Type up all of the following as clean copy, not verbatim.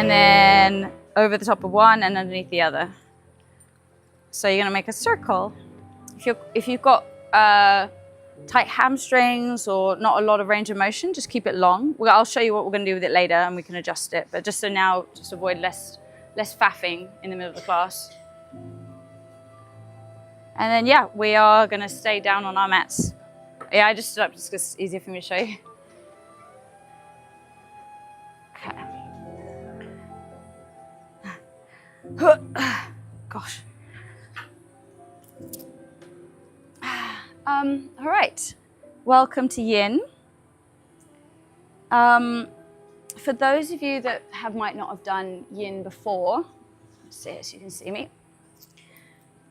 and then over the top of one and underneath the other. So you're gonna make a circle. If you've got tight hamstrings or not a lot of range of motion, just keep it long. I'll show you what we're gonna do with it later and we can adjust it. But just so now, just avoid less faffing in the middle of the class. And then yeah, we are gonna stay down on our mats. Yeah, I just stood up just because it's easier for me to show you. Okay. Gosh. All right, welcome to Yin. For those of you that might not have done Yin before, let's see so you can see me.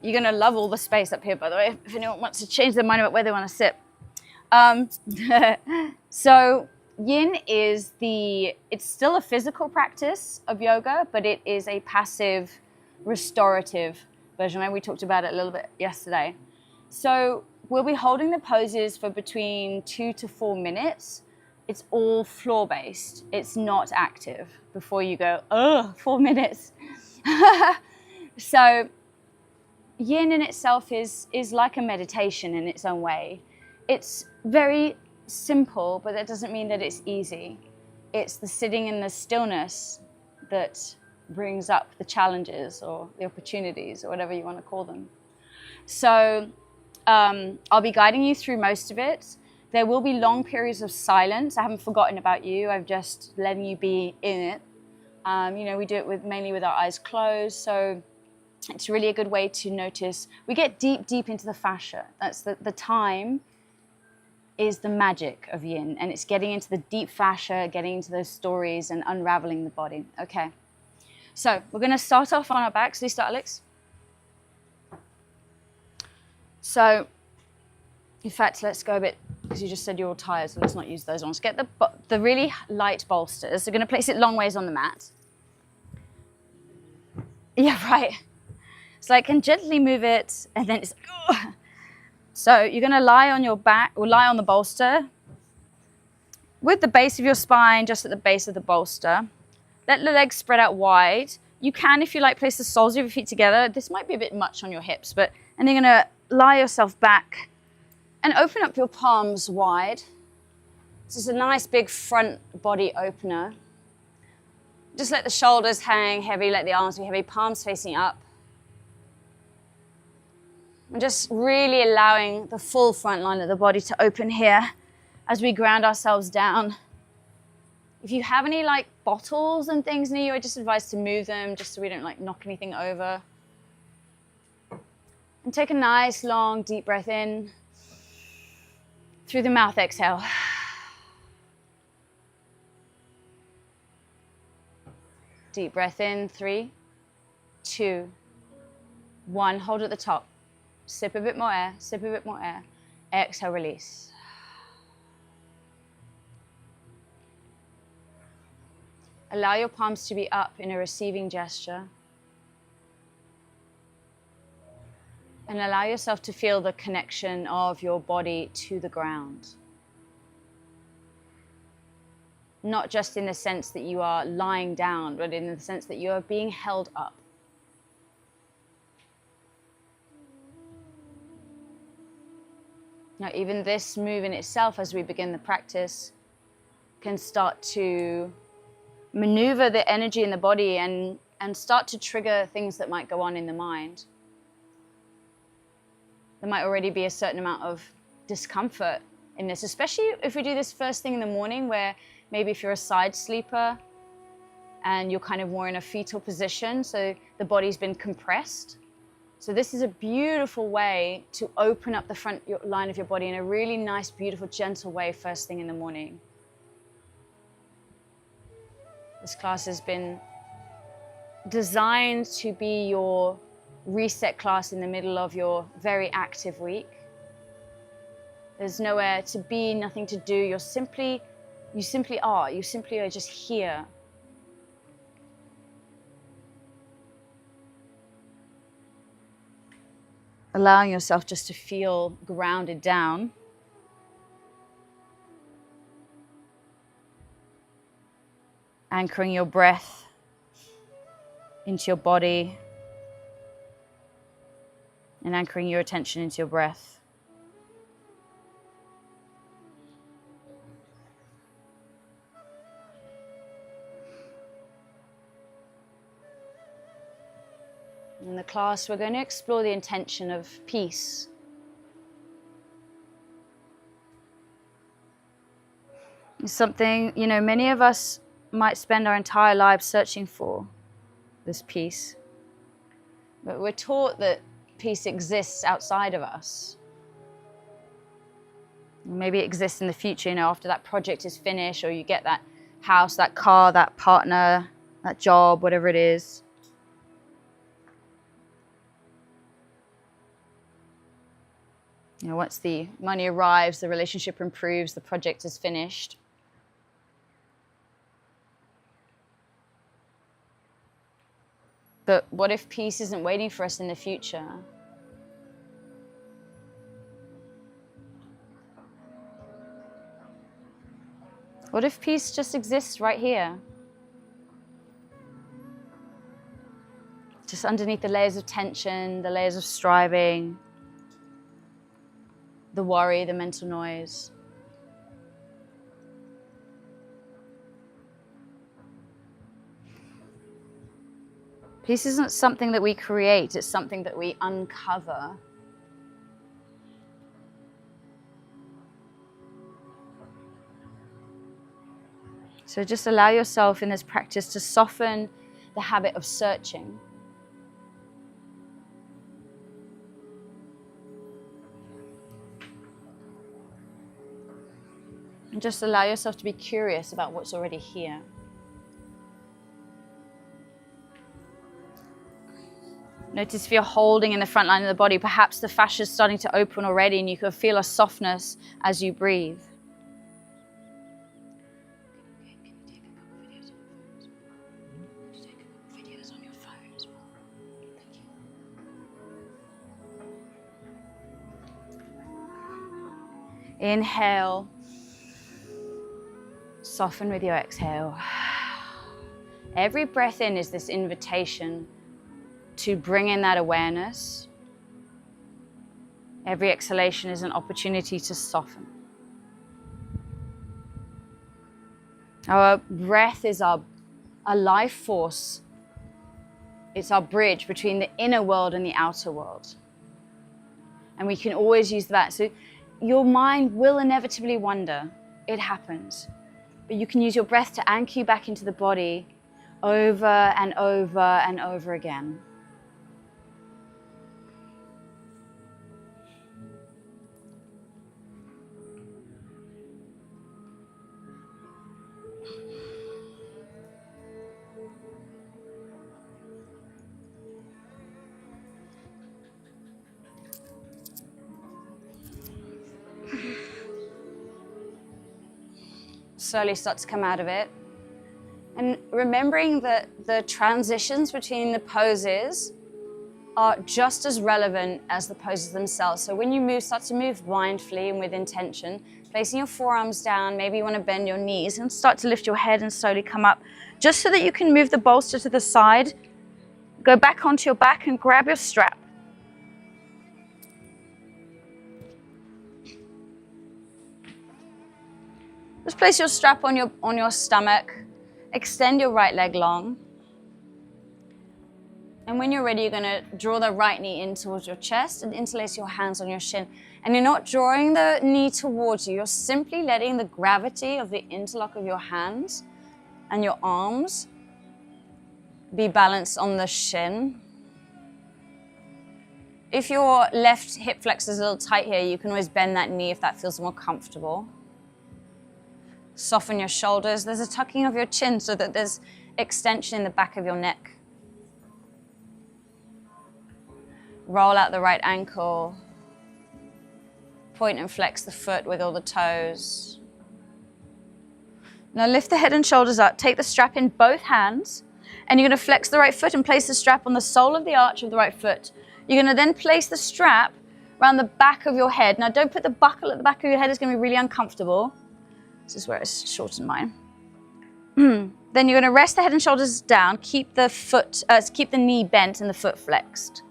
You're gonna love all the space up here, by the way, if anyone wants to change their mind about where they want to sit. So Yin is it's still a physical practice of yoga, but it is a passive, restorative version. We talked about it a little bit yesterday. So we'll be holding the poses for between 2 to 4 minutes. It's all floor-based. It's not active before you go, oh, 4 minutes. So Yin in itself is like a meditation in its own way. It's very simple, but that doesn't mean that it's easy. It's the sitting in the stillness that brings up the challenges or the opportunities or whatever you want to call them. So I'll be guiding you through most of it. There will be long periods of silence. I haven't forgotten about you. I'm just letting you be in it. You know, we do it mainly with our eyes closed. So it's really a good way to notice. We get deep into the fascia. That's the time is the magic of Yin. And it's getting into the deep fascia, getting into those stories and unraveling the body. Okay. So we're going to start off on our backs. So you start, Alex. So, in fact, let's go a bit, because you just said you're all tired, so let's not use those ones. Get the really light bolsters. We're going to place it long ways on the mat. Yeah, right. So I can gently move it, and then it's... So you're going to lie on your back, or lie on the bolster, with the base of your spine just at the base of the bolster. Let the legs spread out wide. You can, if you like, place the soles of your feet together. This might be a bit much on your hips, but... And you're going to lie yourself back and open up your palms wide. This is a nice big front body opener. Just let the shoulders hang heavy, let the arms be heavy, palms facing up. And just really allowing the full front line of the body to open here as we ground ourselves down. If you have any like bottles and things near you, I just advise to move them just so we don't like knock anything over. And take a nice, long, deep breath in. Through the mouth, exhale. Deep breath in, 3, 2, 1. Hold at the top. Sip a bit more air, sip a bit more air. Exhale, release. Allow your palms to be up in a receiving gesture. And allow yourself to feel the connection of your body to the ground. Not just in the sense that you are lying down, but in the sense that you are being held up. Now, even this move in itself, as we begin the practice, can start to maneuver the energy in the body and start to trigger things that might go on in the mind. There might already be a certain amount of discomfort in this, especially if we do this first thing in the morning, where maybe if you're a side sleeper and you're kind of more in a fetal position, so the body's been compressed. So this is a beautiful way to open up the front line of your body in a really nice, beautiful, gentle way first thing in the morning. This class has been designed to be your reset class in the middle of your very active week. There's nowhere to be, nothing to do. You simply are just here. Allowing yourself just to feel grounded down. Anchoring your breath into your body and anchoring your attention into your breath. In the class, we're going to explore the intention of peace. It's something, many of us might spend our entire lives searching for this peace. But we're taught that peace exists outside of us. Maybe it exists in the future, after that project is finished, or you get that house, that car, that partner, that job, whatever it is. Once the money arrives, the relationship improves, the project is finished. But what if peace isn't waiting for us in the future? What if peace just exists right here? Just underneath the layers of tension, the layers of striving, the worry, the mental noise. Peace isn't something that we create, it's something that we uncover. So just allow yourself in this practice to soften the habit of searching. And just allow yourself to be curious about what's already here. Notice if you're holding in the front line of the body, perhaps the fascia is starting to open already and you can feel a softness as you breathe. Inhale. Soften with your exhale. Every breath in is this invitation to bring in that awareness. Every exhalation is an opportunity to soften. Our breath is our life force. It's our bridge between the inner world and the outer world. And we can always use that. So your mind will inevitably wander. It happens. But you can use your breath to anchor you back into the body over and over and over again. Slowly start to come out of it. And remembering that the transitions between the poses are just as relevant as the poses themselves. So when you move, start to move mindfully and with intention, placing your forearms down, maybe you want to bend your knees and start to lift your head and slowly come up, just so that you can move the bolster to the side, go back onto your back and grab your strap. Just place your strap on your stomach. Extend your right leg long. And when you're ready, you're going to draw the right knee in towards your chest and interlace your hands on your shin. And you're not drawing the knee towards you. You're simply letting the gravity of the interlock of your hands and your arms be balanced on the shin. If your left hip flexor is a little tight here, you can always bend that knee if that feels more comfortable. Soften your shoulders. There's a tucking of your chin so that there's extension in the back of your neck. Roll out the right ankle. Point and flex the foot with all the toes. Now lift the head and shoulders up. Take the strap in both hands. And you're going to flex the right foot and place the strap on the sole of the arch of the right foot. You're going to then place the strap around the back of your head. Now don't put the buckle at the back of your head. It's going to be really uncomfortable. This is where I shorten mine. Then you're going to rest the head and shoulders down, keep the knee bent and the foot flexed.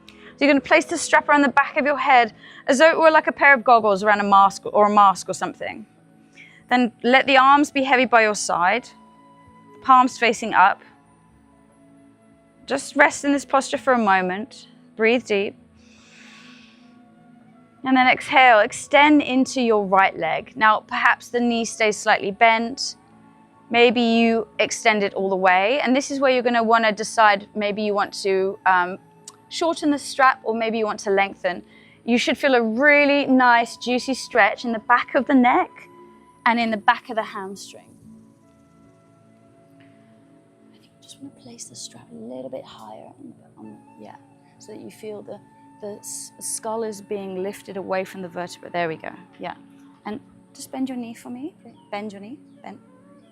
So you're going to place the strap around the back of your head as though it were like a pair of goggles around a mask or something. Then let the arms be heavy by your side, palms facing up. Just rest in this posture for a moment. Breathe deep. And then exhale, extend into your right leg. Now, perhaps the knee stays slightly bent. Maybe you extend it all the way. And this is where you're going to want to decide, maybe you want to shorten the strap or maybe you want to lengthen. You should feel a really nice, juicy stretch in the back of the neck and in the back of the hamstring. I think you just want to place the strap a little bit higher, so that you feel the skull is being lifted away from the vertebra. There we go, yeah. And just bend your knee for me. Bend your knee, bend.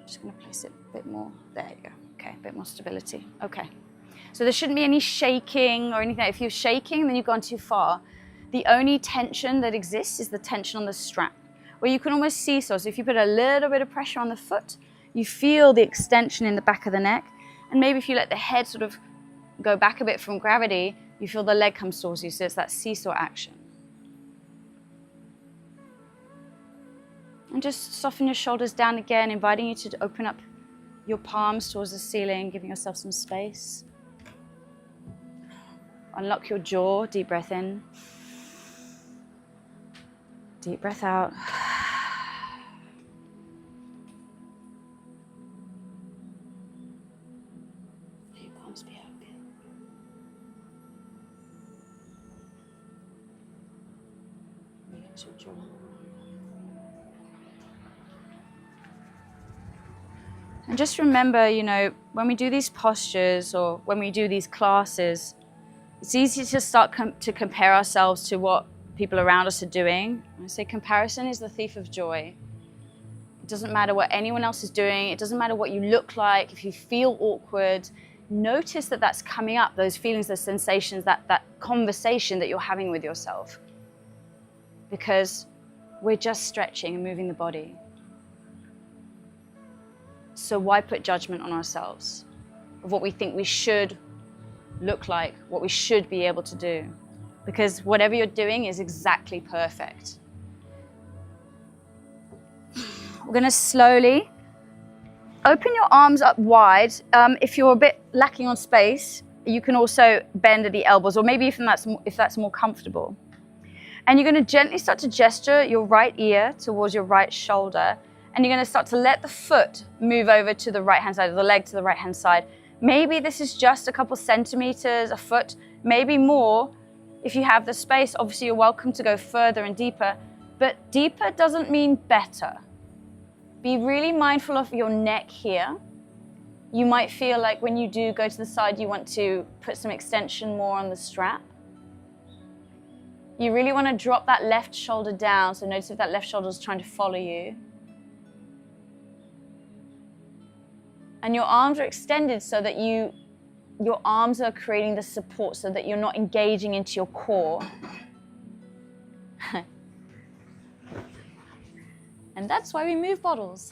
Just going to place it a bit more. There you go. Okay, a bit more stability. Okay. So there shouldn't be any shaking or anything. If you're shaking, then you've gone too far. The only tension that exists is the tension on the strap, where you can almost seesaw. So if you put a little bit of pressure on the foot, you feel the extension in the back of the neck. And maybe if you let the head sort of go back a bit from gravity, you feel the leg come towards you. So it's that seesaw action. And just soften your shoulders down again, inviting you to open up your palms towards the ceiling, giving yourself some space. Unlock your jaw, deep breath in. Deep breath out. Let your palms be open. Relax your jaw. And just remember, when we do these postures or when we do these classes, it's easy to start to compare ourselves to what people around us are doing. I say comparison is the thief of joy. It doesn't matter what anyone else is doing. It doesn't matter what you look like. If you feel awkward, notice that that's coming up, those feelings, those sensations, that conversation that you're having with yourself. Because we're just stretching and moving the body. So why put judgment on ourselves of what we think we should look like, what we should be able to do? Because whatever you're doing is exactly perfect. We're going to slowly open your arms up wide. If you're a bit lacking on space, you can also bend at the elbows, or maybe if that's more comfortable. And you're going to gently start to gesture your right ear towards your right shoulder. And you're going to start to let the foot move over to the right-hand side, or the leg to the right-hand side. Maybe this is just a couple centimeters, a foot, maybe more. If you have the space, obviously you're welcome to go further and deeper. But deeper doesn't mean better. Be really mindful of your neck here. You might feel like when you do go to the side, you want to put some extension more on the strap. You really want to drop that left shoulder down. So notice if that left shoulder is trying to follow you. And your arms are extended so that your arms are creating the support so that you're not engaging into your core. And that's why we move bottles.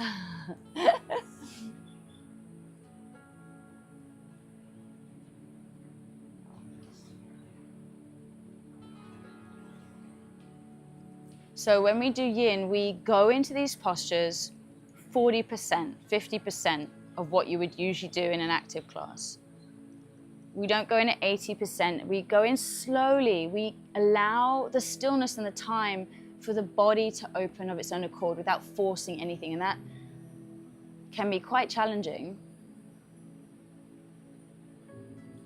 So when we do yin, we go into these postures 40%, 50% of what you would usually do in an active class. We don't go in at 80%. We go in slowly. We allow the stillness and the time for the body to open of its own accord without forcing anything. And that can be quite challenging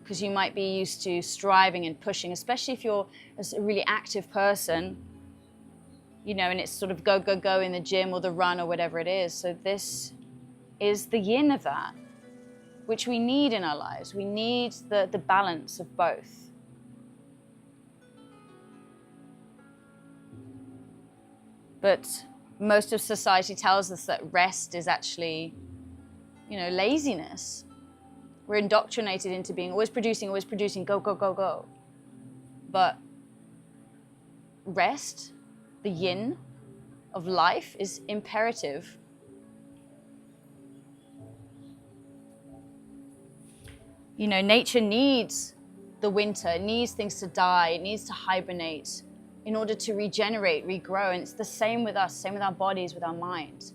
because you might be used to striving and pushing, especially if you're a really active person, and it's sort of go, go, go in the gym or the run or whatever it is. So this is the yin of that, which we need in our lives. We need the balance of both. But most of society tells us that rest is actually, laziness. We're indoctrinated into being always producing, go, go, go, go. But rest, the yin of life, is imperative. You know, nature needs the winter, it needs things to die, it needs to hibernate in order to regenerate, regrow. And it's the same with us, same with our bodies, with our minds.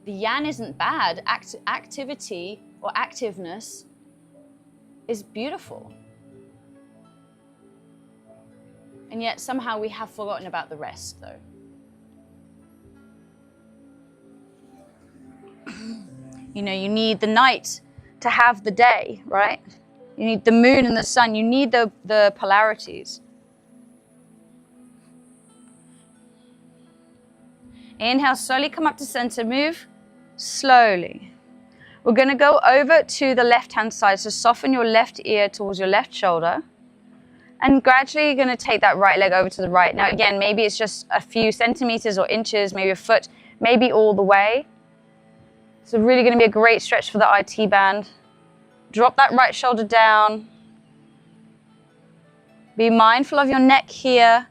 The yang isn't bad. Activity or activeness is beautiful. And yet somehow we have forgotten about the rest, though. You know, you need the night to have the day, right? You need the moon and the sun. You need the polarities. Inhale, slowly come up to center. Move slowly. We're going to go over to the left-hand side. So soften your left ear towards your left shoulder. And gradually you're going to take that right leg over to the right. Now again, maybe it's just a few centimeters or inches, maybe a foot, maybe all the way. It's really going to be a great stretch for the IT band. Drop that right shoulder down. Be mindful of your neck here.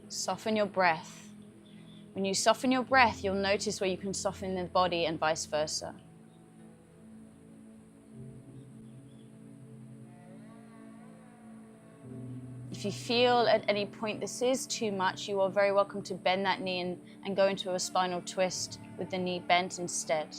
Soften your breath. When you soften your breath, you'll notice where you can soften the body and vice versa. If you feel at any point this is too much, you are very welcome to bend that knee and go into a spinal twist with the knee bent instead.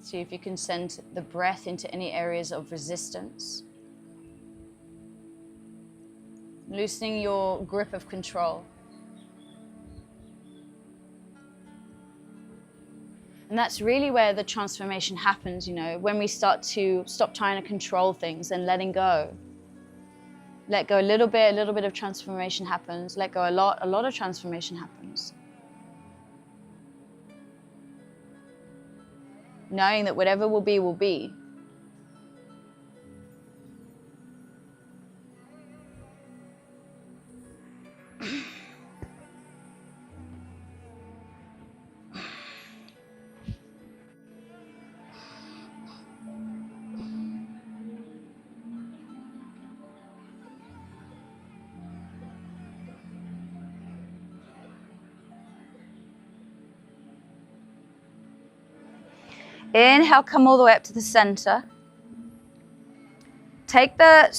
See if you can send the breath into any areas of resistance. Loosening your grip of control. And that's really where the transformation happens, you know, when we start to stop trying to control things and letting go. Let go a little bit of transformation happens. Let go a lot of transformation happens. Knowing that whatever will be, will be. Inhale, come all the way up to the center. Take the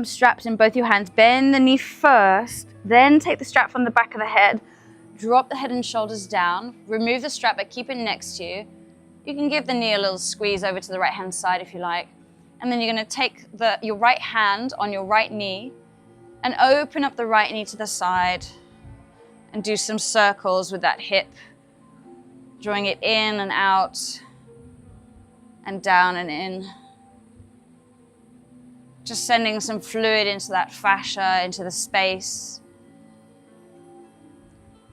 straps in both your hands. Bend the knee first, then take the strap from the back of the head. Drop the head and shoulders down. Remove the strap, but keep it next to you. You can give the knee a little squeeze over to the right-hand side if you like. And then you're going to take your right hand on your right knee and open up the right knee to the side and do some circles with that hip, drawing it in and out and down and in. Just sending some fluid into that fascia, into the space.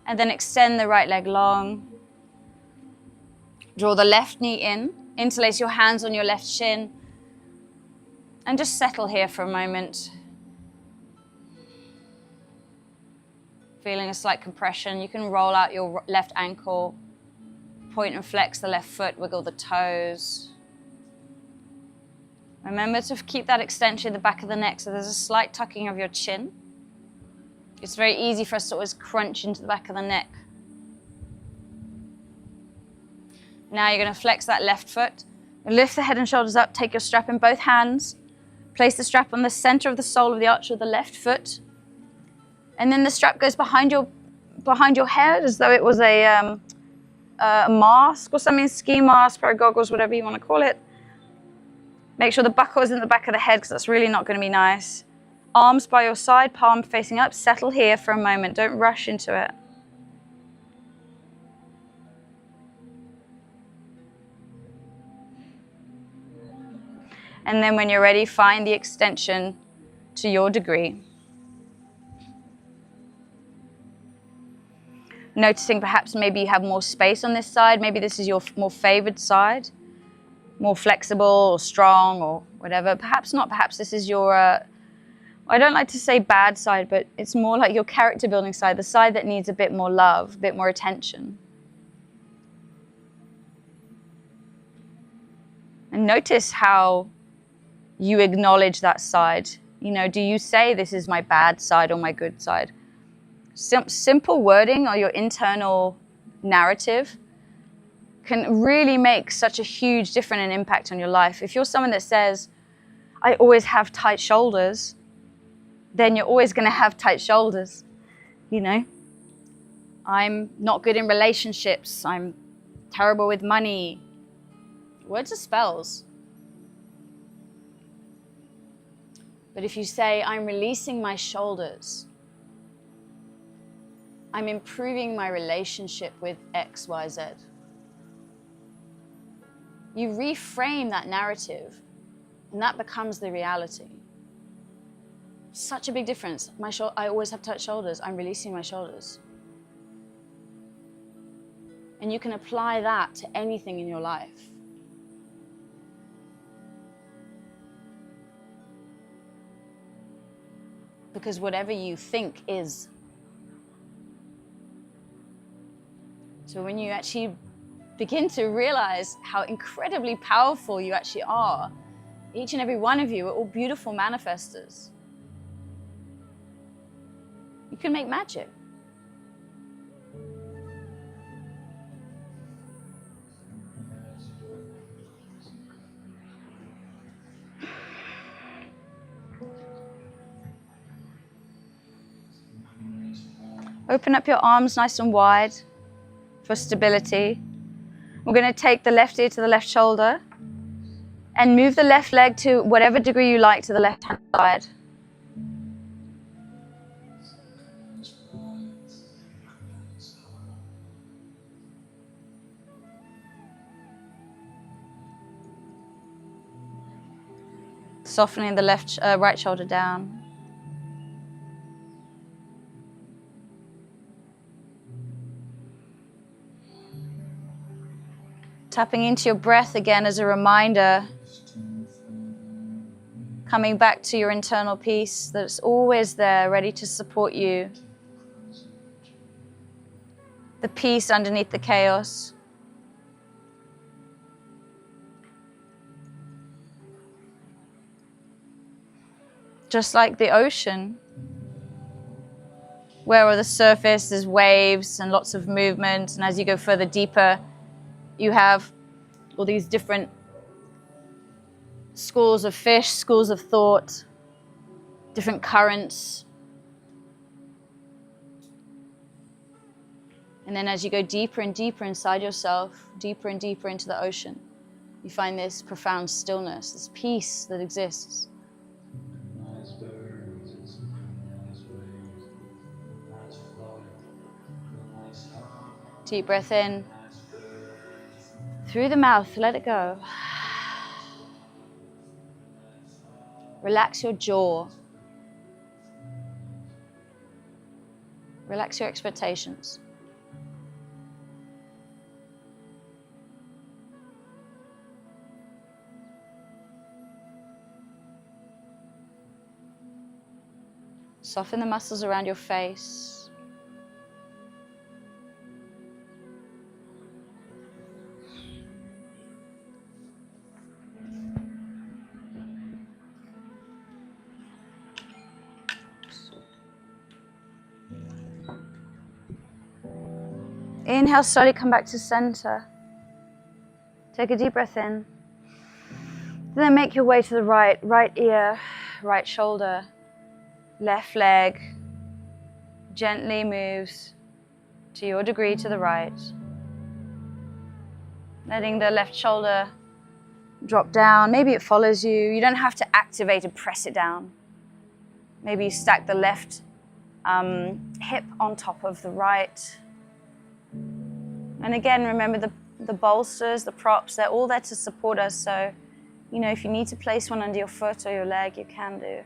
And then extend the right leg long. Draw the left knee in. Interlace your hands on your left shin. And just settle here for a moment. Feeling a slight compression. You can roll out your left ankle. Point and flex the left foot. Wiggle the toes. Remember to keep that extension in the back of the neck so there's a slight tucking of your chin. It's very easy for us to always crunch into the back of the neck. Now you're going to flex that left foot. Lift the head and shoulders up. Take your strap in both hands. Place the strap on the center of the sole of the arch of the left foot. And then the strap goes behind your head as though it was a mask or something, ski mask, pair of goggles, whatever you want to call it. Make sure the buckle is in the back of the head because that's really not going to be nice. Arms by your side, palm facing up. Settle here for a moment. Don't rush into it. And then when you're ready, find the extension to your degree. Noticing perhaps maybe you have more space on this side. Maybe this is your more favored side, more flexible or strong or whatever. Perhaps not. Perhaps this is your, I don't like to say bad side, but it's more like your character building side, the side that needs a bit more love, a bit more attention. And notice how you acknowledge that side. You know, do you say this is my bad side or my good side? Simple wording or your internal narrative can really make such a huge difference and impact on your life. If you're someone that says, I always have tight shoulders, then you're always going to have tight shoulders. You know, I'm not good in relationships. I'm terrible with money. Words are spells. But if you say, I'm releasing my shoulders, I'm improving my relationship with X, Y, Z. You reframe that narrative, and that becomes the reality. Such a big difference. I always have tight shoulders. I'm releasing my shoulders. And you can apply that to anything in your life. Because whatever you think is. So when you actually begin to realize how incredibly powerful you actually are, each and every one of you are all beautiful manifestors. You can make magic. Open up your arms nice and wide for stability. We're going to take the left ear to the left shoulder and move the left leg to whatever degree you like to the left hand side. Softening the right shoulder down. Tapping into your breath again as a reminder. Coming back to your internal peace that's always there, ready to support you. The peace underneath the chaos. Just like the ocean, where on the surface there's waves and lots of movement, and as you go further deeper, you have all these different schools of fish, schools of thought, different currents. And then as you go deeper and deeper inside yourself, deeper and deeper into the ocean, you find this profound stillness, this peace that exists. Deep breath in. Through the mouth, let it go. Relax your jaw. Relax your expectations. Soften the muscles around your face. Inhale, slowly come back to center. Take a deep breath in. Then make your way to the right ear, right shoulder, left leg. Gently moves to your degree to the right. Letting the left shoulder drop down. Maybe it follows you. You don't have to activate and press it down. Maybe you stack the left hip on top of the right. And again, remember the bolsters, the props, they're all there to support us. So, you know, if you need to place one under your foot or your leg, you can do.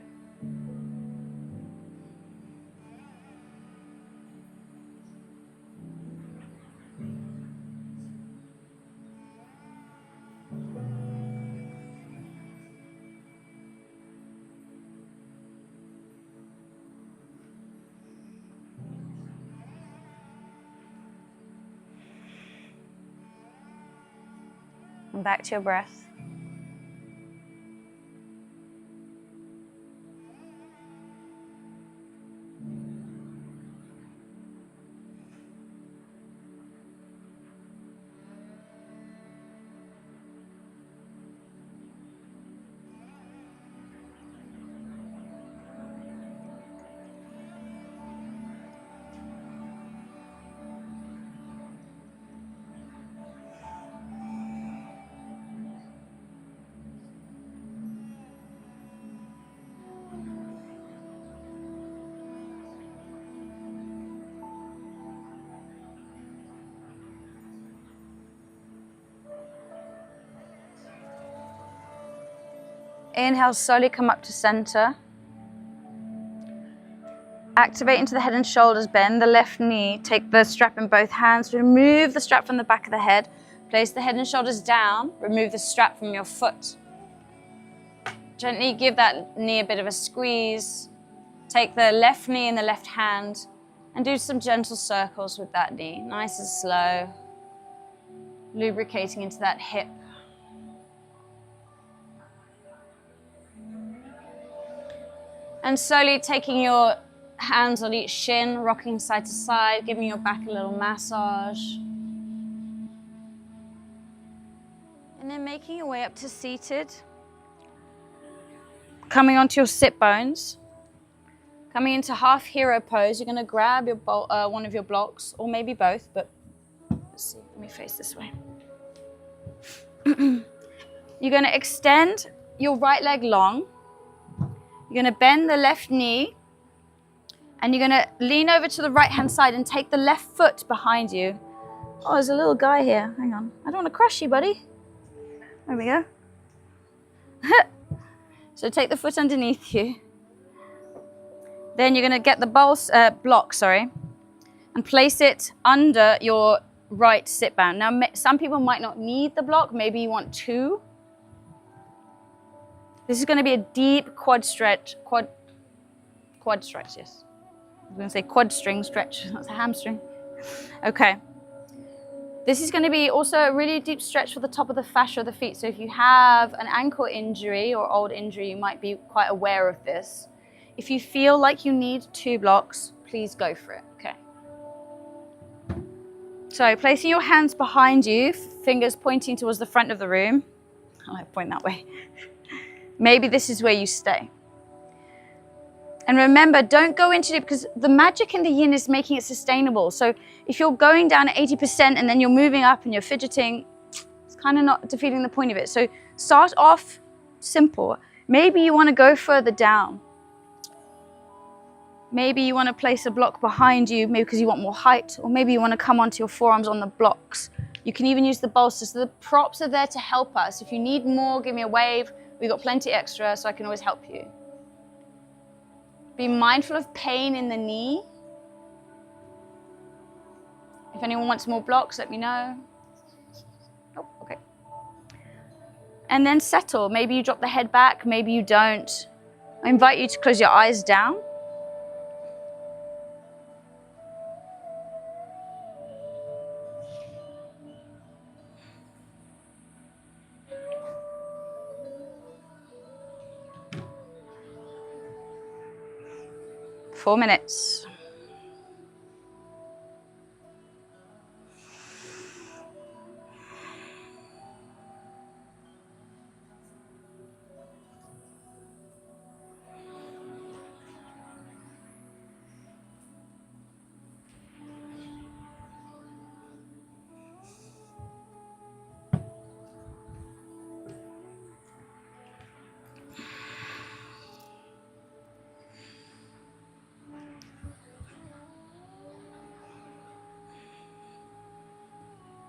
Come back to your breath. Inhale, slowly come up to center. Activate into the head and shoulders, bend the left knee, take the strap in both hands, remove the strap from the back of the head, place the head and shoulders down, remove the strap from your foot. Gently give that knee a bit of a squeeze. Take the left knee in the left hand and do some gentle circles with that knee, nice and slow, lubricating into that hip. And slowly taking your hands on each shin, rocking side to side, giving your back a little massage. And then making your way up to seated. Coming onto your sit bones. Coming into half hero pose, you're going to grab your one of your blocks, or maybe both, but let's see, let me face this way. You're going to extend your right leg long. You're going to bend the left knee, and you're going to lean over to the right-hand side and take the left foot behind you. Oh, there's a little guy here. Hang on. I don't want to crush you, buddy. There we go. So take the foot underneath you. Then you're going to get the block, and place it under your right sit bone. Now, some people might not need the block. Maybe you want two. This is going to be a deep quad stretch. Quad stretch, yes. I was going to say quad string stretch. That's a hamstring. Okay. This is going to be also a really deep stretch for the top of the fascia of the feet. So if you have an ankle injury or old injury, you might be quite aware of this. If you feel like you need two blocks, please go for it. Okay. So placing your hands behind you, fingers pointing towards the front of the room. I like to point that way. Maybe this is where you stay. And remember, don't go into it, because the magic in the yin is making it sustainable. So if you're going down at 80% and then you're moving up and you're fidgeting, it's kind of not defeating the point of it. So start off simple. Maybe you want to go further down. Maybe you want to place a block behind you, maybe because you want more height, or maybe you want to come onto your forearms on the blocks. You can even use the bolsters. So the props are there to help us. If you need more, give me a wave. We've got plenty extra, so I can always help you. Be mindful of pain in the knee. If anyone wants more blocks, let me know. Oh, okay. And then settle. Maybe you drop the head back, maybe you don't. I invite you to close your eyes down. Four minutes.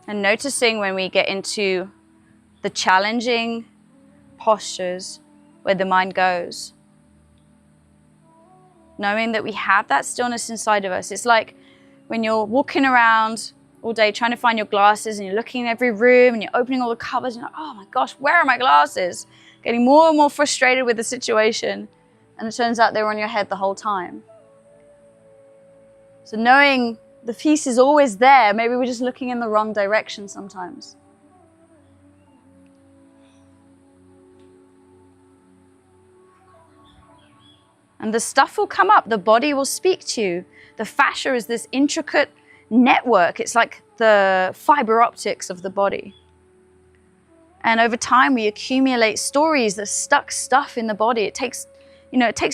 And noticing when we get into the challenging postures where the mind goes. Knowing that we have that stillness inside of us. It's like when you're walking around all day trying to find your glasses and you're looking in every room and you're opening all the cupboards and you're like, oh my gosh, where are my glasses? Getting more and more frustrated with the situation. And it turns out they were on your head the whole time. So knowing the peace is always there. Maybe we're just looking in the wrong direction sometimes. And the stuff will come up, the body will speak to you. The fascia is this intricate network. It's like the fiber optics of the body. And over time, we accumulate stories, the stuck stuff in the body. It takes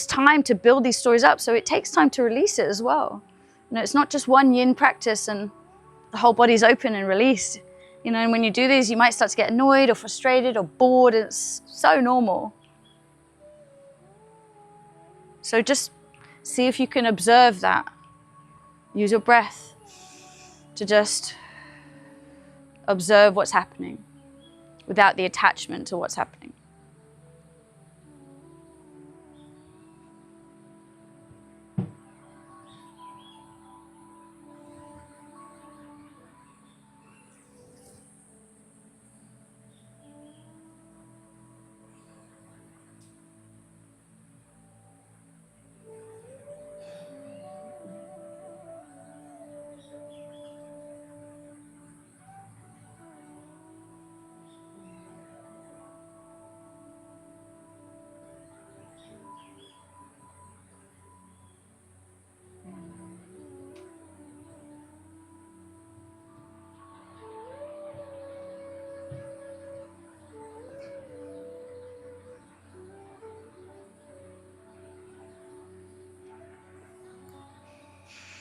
time to build these stories up, so it takes time to release it as well. It's not just one yin practice and the whole body's open and released. And when you do these, you might start to get annoyed or frustrated or bored. It's so normal. So just see if you can observe that. Use your breath to just observe what's happening without the attachment to what's happening.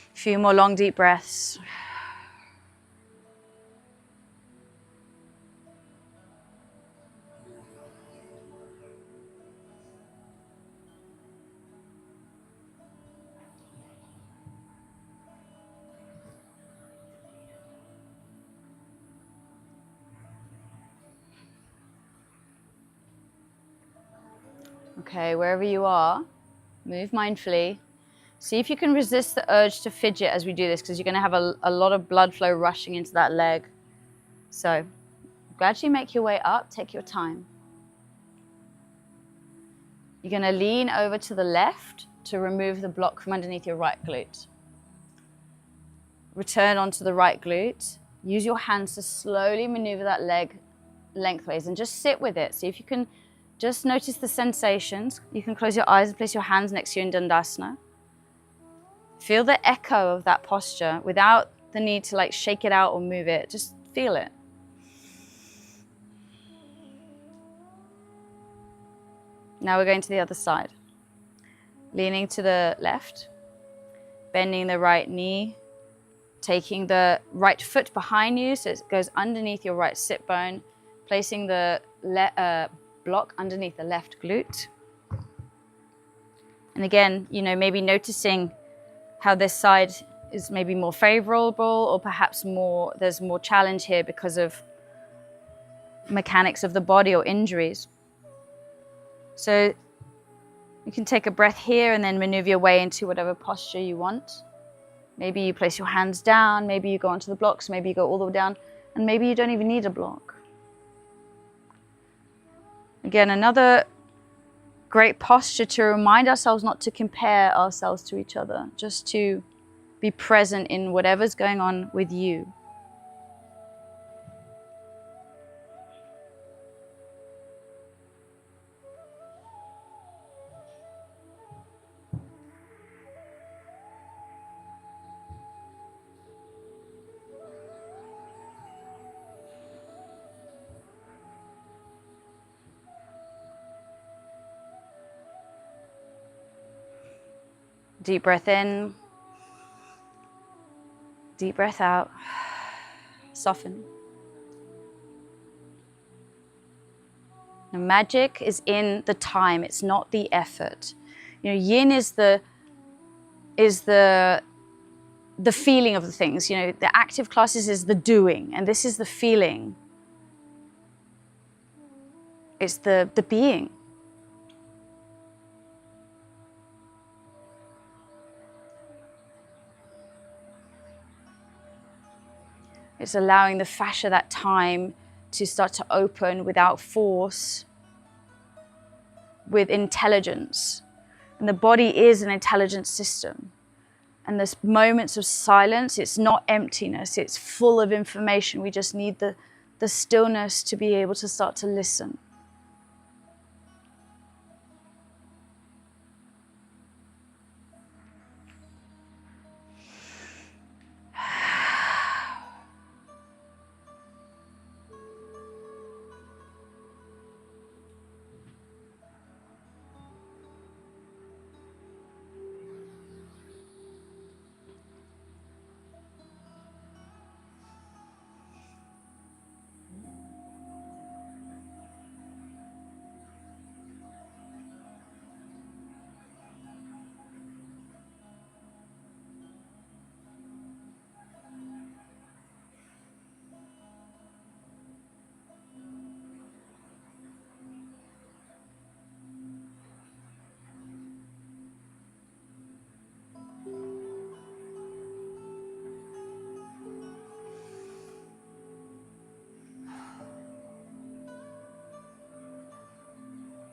A few more long, deep breaths. Okay, wherever you are, move mindfully. See if you can resist the urge to fidget as we do this, because you're going to have a lot of blood flow rushing into that leg. So gradually make your way up, take your time. You're going to lean over to the left to remove the block from underneath your right glute. Return onto the right glute. Use your hands to slowly maneuver that leg lengthways and just sit with it. See if you can just notice the sensations. You can close your eyes and place your hands next to you in Dandasana. Feel the echo of that posture without the need to shake it out or move it. Just feel it. Now we're going to the other side. Leaning to the left, bending the right knee, taking the right foot behind you so it goes underneath your right sit bone, placing the block underneath the left glute. And again, maybe noticing how this side is maybe more favorable, or perhaps there's more challenge here because of mechanics of the body or injuries. So you can take a breath here and then maneuver your way into whatever posture you want. Maybe you place your hands down, maybe you go onto the blocks, maybe you go all the way down, and maybe you don't even need a block. Again, another great posture to remind ourselves not to compare ourselves to each other, just to be present in whatever's going on with you. Deep breath in, deep breath out, soften. The magic is in the time, it's not the effort. Yin is the feeling of the things. The active classes is the doing, and this is the feeling. It's the being. It's allowing the fascia that time to start to open without force, with intelligence. And the body is an intelligent system. And there's moments of silence. It's not emptiness. It's full of information. We just need the stillness to be able to start to listen.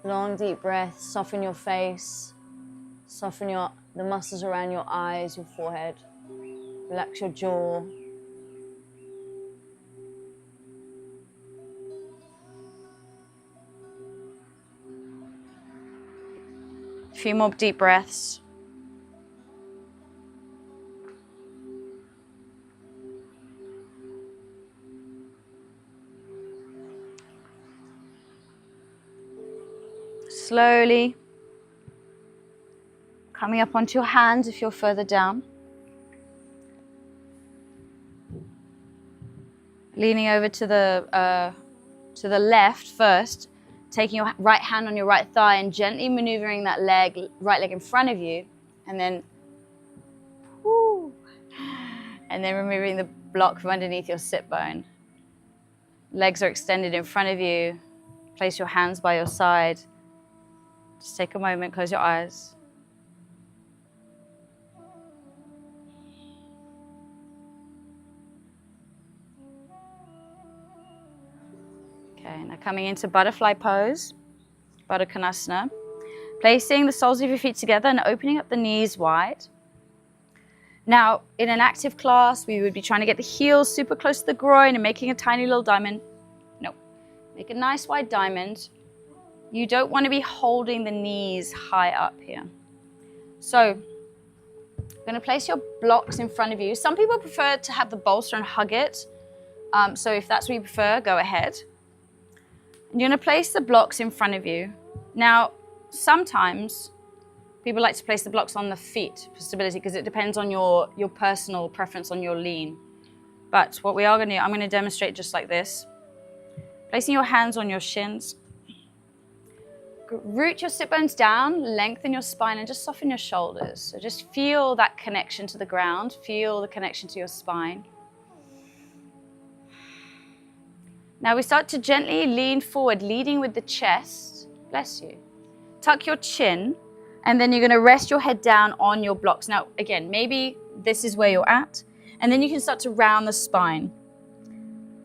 Long, deep breath. Soften your face. Soften the muscles around your eyes, your forehead. Relax your jaw. A few more deep breaths. Slowly coming up onto your hands if you're further down. Leaning over to the left first, taking your right hand on your right thigh and gently maneuvering that right leg in front of you, and then removing the block from underneath your sit bone. Legs are extended in front of you. Place your hands by your side. Just take a moment, close your eyes. Okay, now coming into butterfly pose, Baddha Konasana. Placing the soles of your feet together and opening up the knees wide. Now, in an active class, we would be trying to get the heels super close to the groin and making a tiny little diamond. No, make a nice wide diamond. You don't want to be holding the knees high up here. So, you're going to place your blocks in front of you. Some people prefer to have the bolster and hug it. So if that's what you prefer, go ahead. And you're going to place the blocks in front of you. Now, sometimes people like to place the blocks on the feet for stability because it depends on your personal preference on your lean. But what we are going to do, I'm going to demonstrate just like this. Placing your hands on your shins. Root your sit bones down, lengthen your spine, and just soften your shoulders. So just feel that connection to the ground. Feel the connection to your spine. Now we start to gently lean forward, leading with the chest. Bless you. Tuck your chin, and then you're going to rest your head down on your blocks. Now, again, maybe this is where you're at, and then you can start to round the spine.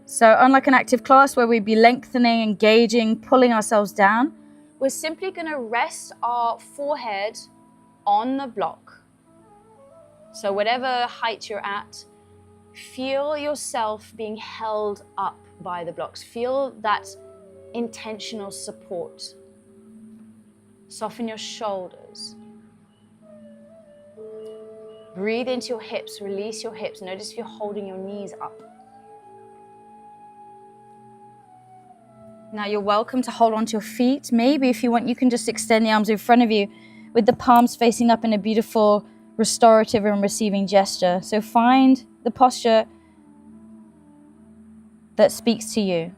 So unlike an active class where we'd be lengthening, engaging, pulling ourselves down, we're simply going to rest our forehead on the block. So whatever height you're at, feel yourself being held up by the blocks. Feel that intentional support. Soften your shoulders. Breathe into your hips, release your hips. Notice if you're holding your knees up. Now you're welcome to hold onto your feet. Maybe if you want, you can just extend the arms in front of you with the palms facing up in a beautiful restorative and receiving gesture. So find the posture that speaks to you.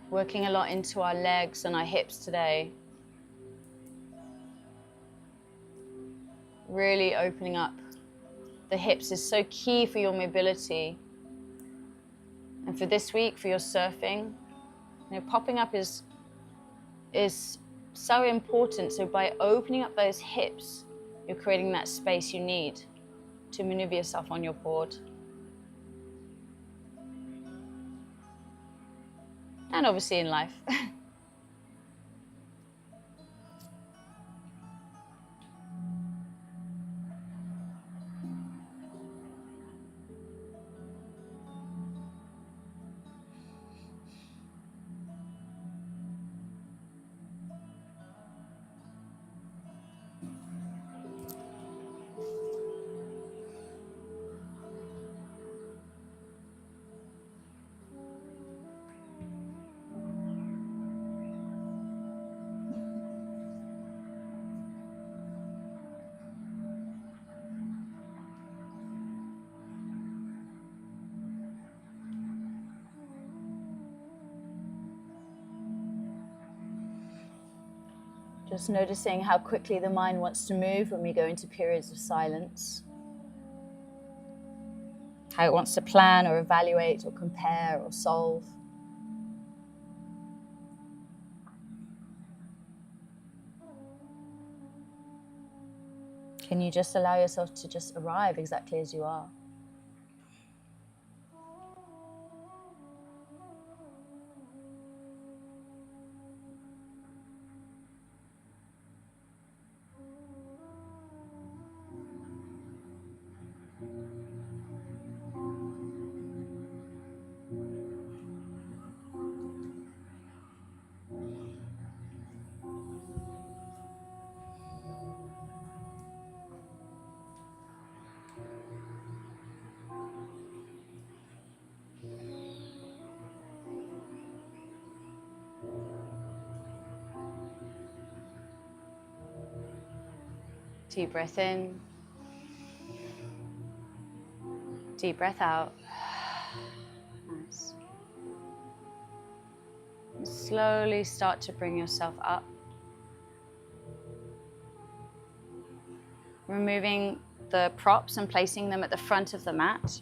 Working a lot into our legs and our hips today. Really opening up the hips is so key for your mobility. And for this week, for your surfing, popping up is so important. So by opening up those hips, you're creating that space you need to maneuver yourself on your board. And obviously in life. Just noticing how quickly the mind wants to move when we go into periods of silence. how it wants to plan or evaluate or compare or solve. Can you just allow yourself to just arrive exactly as you are? Deep breath in. Deep breath out. Nice. And slowly start to bring yourself up. Removing the props and placing them at the front of the mat.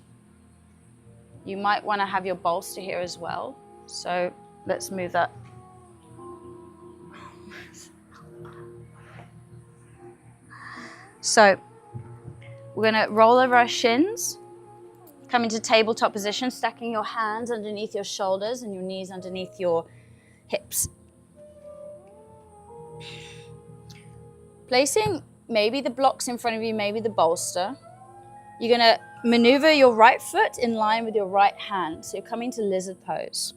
You might want to have your bolster here as well. So let's move that. So we're going to roll over our shins, come into tabletop position, stacking your hands underneath your shoulders and your knees underneath your hips. Placing maybe the blocks in front of you, maybe the bolster. You're going to maneuver your right foot in line with your right hand. So you're coming to lizard pose.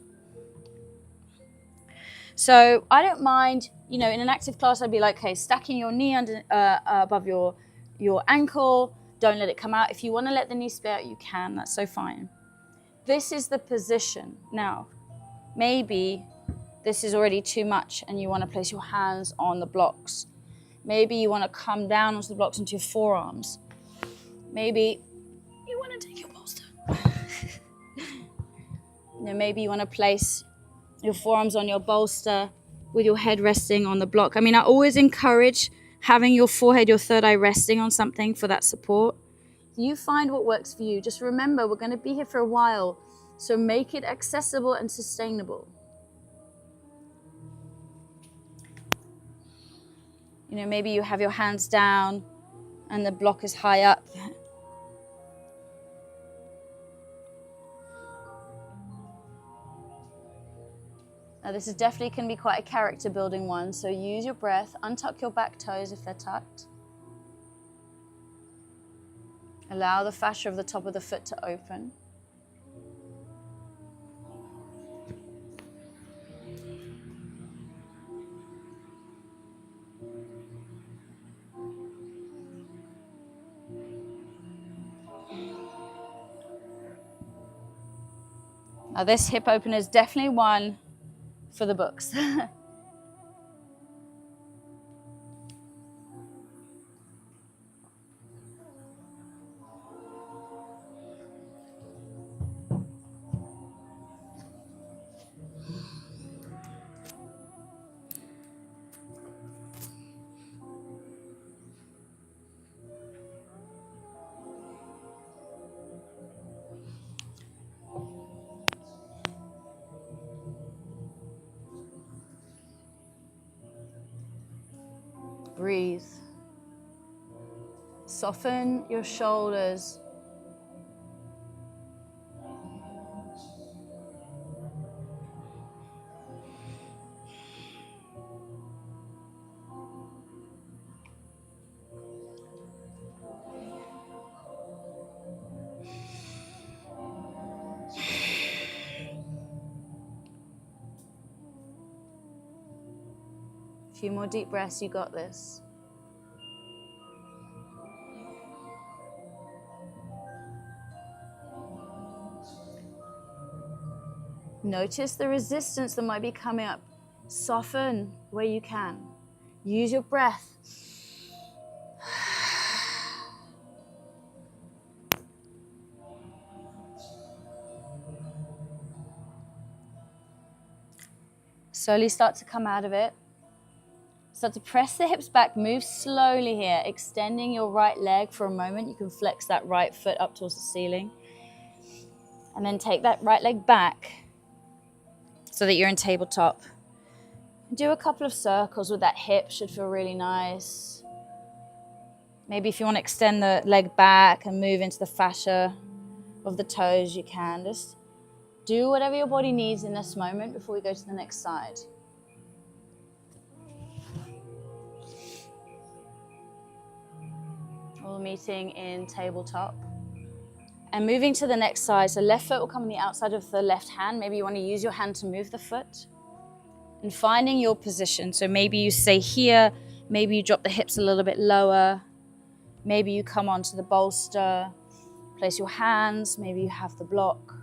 So I don't mind, in an active class, I'd be like, okay, stacking your knee above your ankle. Don't let it come out. If you want to let the knee split out, you can. That's so fine. This is the position. Now, maybe this is already too much and you want to place your hands on the blocks. Maybe you want to come down onto the blocks into your forearms. Maybe you want to take your bolster. Maybe you want to place your forearms on your bolster with your head resting on the block. I always encourage having your forehead, your third eye resting on something for that support. You find what works for you. Just remember, we're going to be here for a while, so make it accessible and sustainable. Maybe you have your hands down and the block is high up. Now this is definitely can be quite a character building one, so use your breath, untuck your back toes if they're tucked. Allow the fascia of the top of the foot to open. Now this hip opener is definitely one for the books. Breathe. Soften your shoulders. A few more deep breaths, you got this. Notice the resistance that might be coming up. Soften where you can. Use your breath. Slowly start to come out of it. Start to press the hips back. Move slowly here, extending your right leg for a moment. You can flex that right foot up towards the ceiling. And then take that right leg back so that you're in tabletop. Do a couple of circles with that hip, should feel really nice. Maybe if you want to extend the leg back and move into the fascia of the toes, you can. Just do whatever your body needs in this moment before we go to the next side. All meeting in tabletop. And moving to the next side, so left foot will come on the outside of the left hand. Maybe you want to use your hand to move the foot. And finding your position. So maybe you stay here, maybe you drop the hips a little bit lower. Maybe you come onto the bolster, place your hands, maybe you have the block.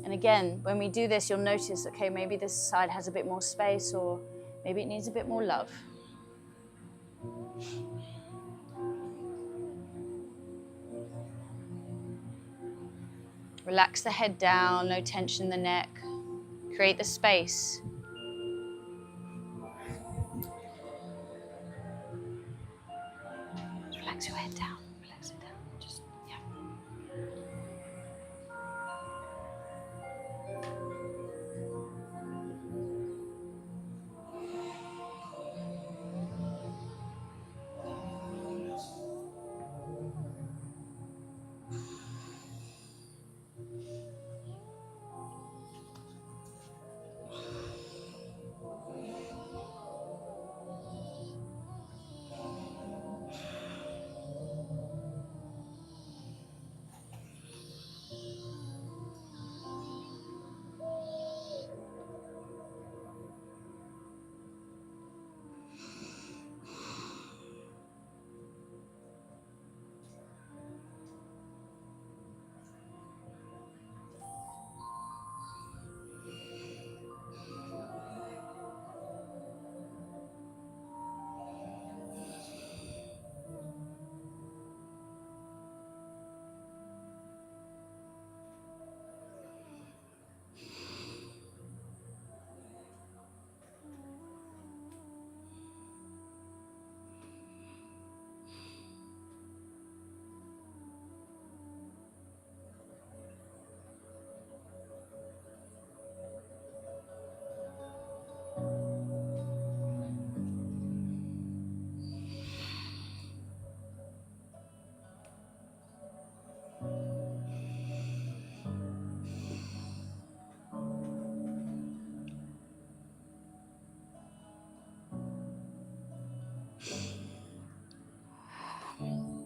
And again, when we do this, you'll notice, okay, maybe this side has a bit more space, or maybe it needs a bit more love. Relax the head down, no tension in the neck. Create the space. Relax your head down. Relax it down. Just, yeah.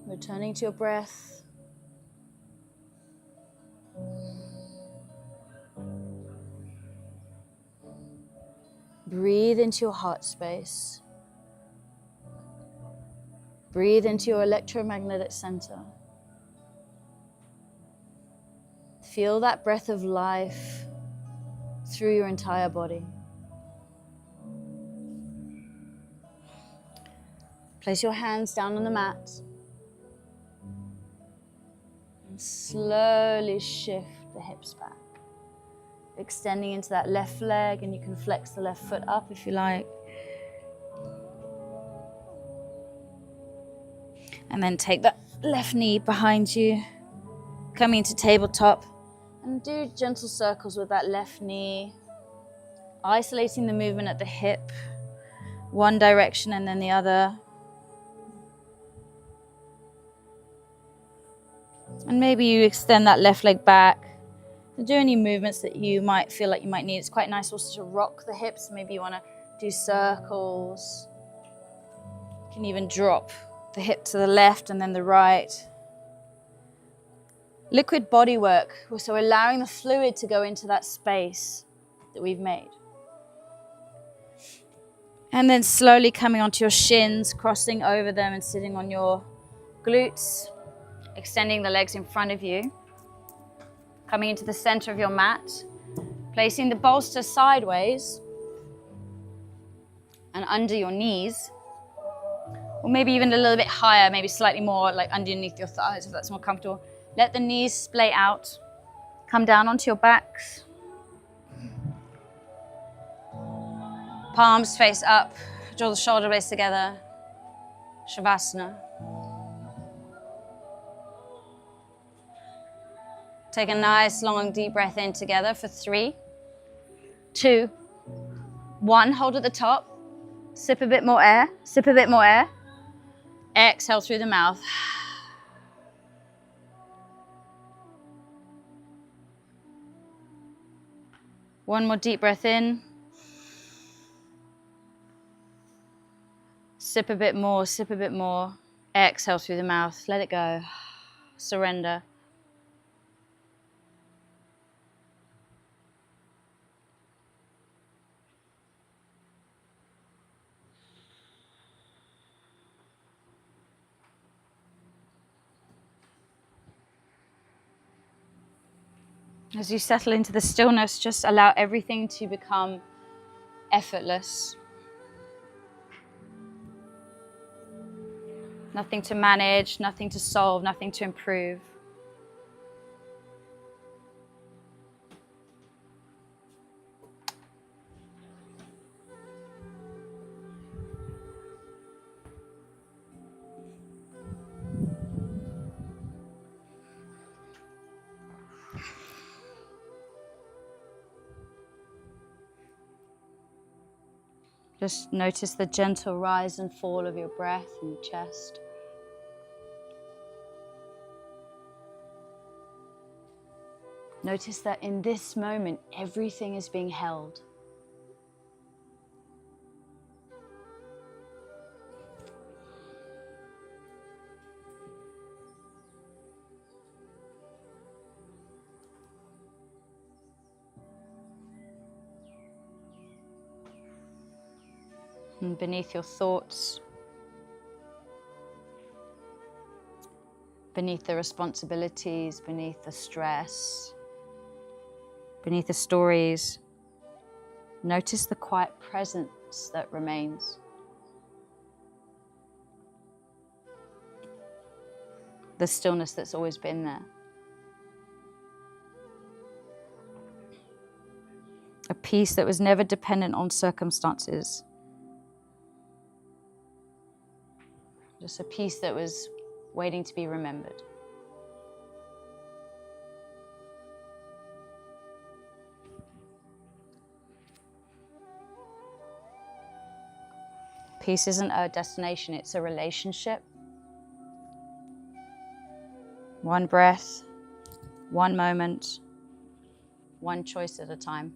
Returning to your breath. Breathe into your heart space. Breathe into your electromagnetic center. Feel that breath of life through your entire body. Place your hands down on the mat. And slowly shift the hips back. Extending into that left leg, and you can flex the left foot up if you like. And then take that left knee behind you, coming to tabletop, and do gentle circles with that left knee, isolating the movement at the hip, one direction and then the other. And maybe you extend that left leg back. Do any movements that you might feel like you might need. It's quite nice also to rock the hips. Maybe you want to do circles. You can even drop the hip to the left and then the right. Liquid body work, so allowing the fluid to go into that space that we've made. And then slowly coming onto your shins, crossing over them and sitting on your glutes, extending the legs in front of you. Coming into the center of your mat, placing the bolster sideways and under your knees, or maybe even a little bit higher, maybe slightly more like underneath your thighs if that's more comfortable. Let the knees splay out, come down onto your backs. Palms face up, draw the shoulder blades together, Shavasana. Take a nice long deep breath in together for 3, 2, 1. Hold at the top. Sip a bit more air. Sip a bit more air. Exhale through the mouth. One more deep breath in. Sip a bit more, sip a bit more. Exhale through the mouth. Let it go. Surrender. As you settle into the stillness, just allow everything to become effortless. Nothing to manage, nothing to solve, nothing to improve. Just notice the gentle rise and fall of your breath in your chest. Notice that in this moment, everything is being held. And beneath your thoughts, beneath the responsibilities, beneath the stress, beneath the stories, notice the quiet presence that remains. The stillness that's always been there. A peace that was never dependent on circumstances. Just a peace that was waiting to be remembered. Peace isn't a destination, it's a relationship. One breath, one moment, one choice at a time.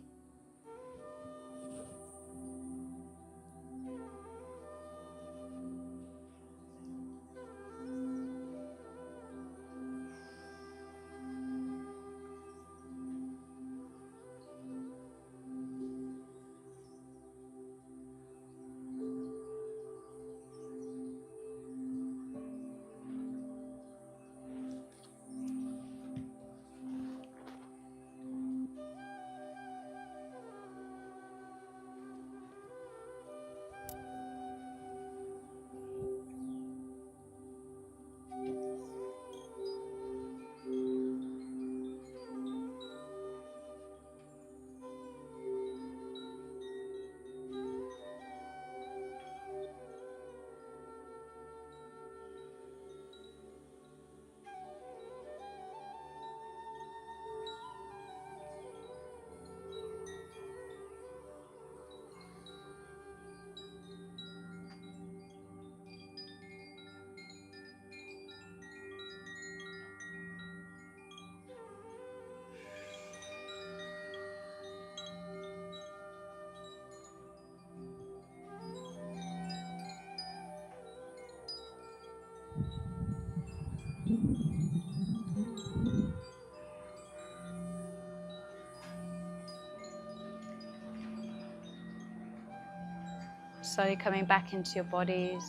Slowly coming back into your bodies,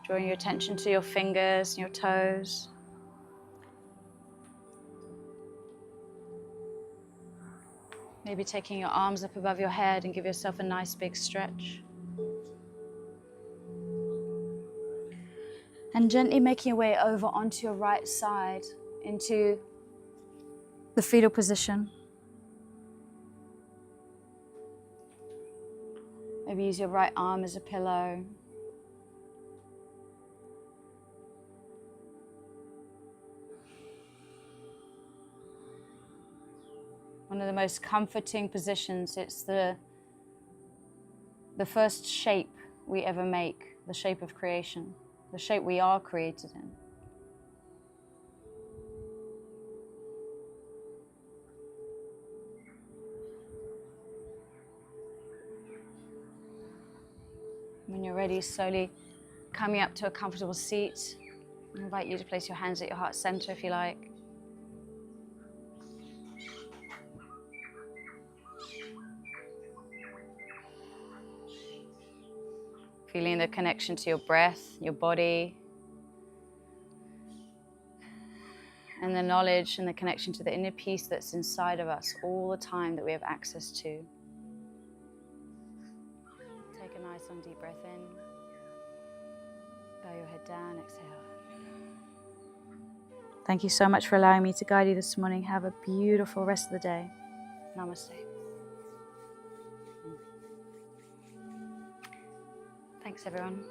drawing your attention to your fingers and your toes. Maybe taking your arms up above your head and give yourself a nice big stretch. And gently making your way over onto your right side into the fetal position. Maybe use your right arm as a pillow. One of the most comforting positions. It's the first shape we ever make, the shape of creation, the shape we are created in. When you're ready, slowly coming up to a comfortable seat, I invite you to place your hands at your heart center if you like. Feeling the connection to your breath, your body, and the knowledge and the connection to the inner peace that's inside of us all the time that we have access to. Take a nice long deep breath in. Bow your head down, exhale. Thank you so much for allowing me to guide you this morning. Have a beautiful rest of the day. Namaste. Thanks, everyone.